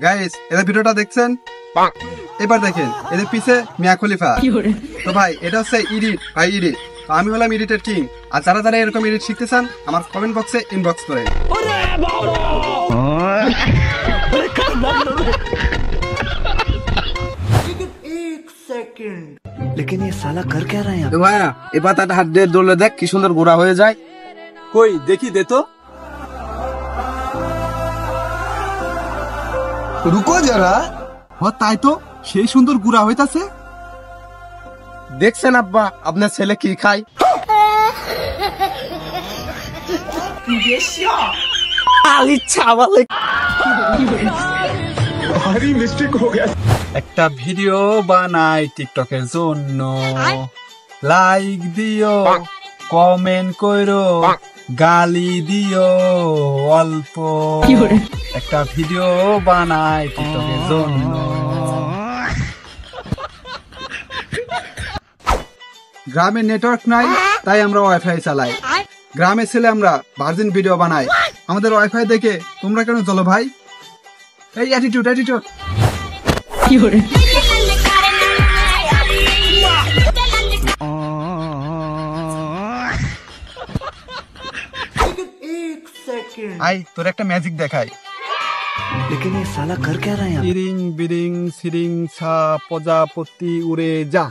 Guys এদের ভিডিওটা দেখছেন? এবার দেখেন এদের পিছে মিয়া খলিফা। তো ভাই এটা হচ্ছে এডিট ভাই এডিট। তো আমি হলাম এডিটের কিং। আর যারা যারা এরকম এডিট শিখতে চান আমার কমেন্ট বক্সে ইনবক্স করেন। लेकिन ये साला कर क्या रहा है यहाँ? ভাইয়া এই পাতাটা হাত দিয়ে দৌড়লে দেখ কি সুন্দর গোড়া হয়ে যায়। কই দেখি দে তো। রুকো যারা, তাই তো সেই সুন্দর গুড়া হইতাছে। দেখছেন আব্বা আপনার ছেলে কি খায়? একটা ভিডিও বানাই টিকটকের জন্য, লাইক দিও, কমেন্ট করো, গালি দিও অল্প। একটা ভিডিও বানাই টিকটকের জন্য। গ্রামে নেটওয়ার্ক নাই তাই আমরা ওয়াইফাই চালাই। গ্রামে ছেলে আমরা ভার্জিন ভিডিও বানাই। আমাদের ওয়াইফাই দেখে তোমরা কেন চলো ভাই? এই অ্যাটিটিউড অ্যাটিটিউড। আই তোর একটা ম্যাজিক দেখাই। लेकिन ये साला कर क्या रहा है यहाँ? ইরিং বিরিং সিরিং ছা প্রজাপতি উড়ে যা।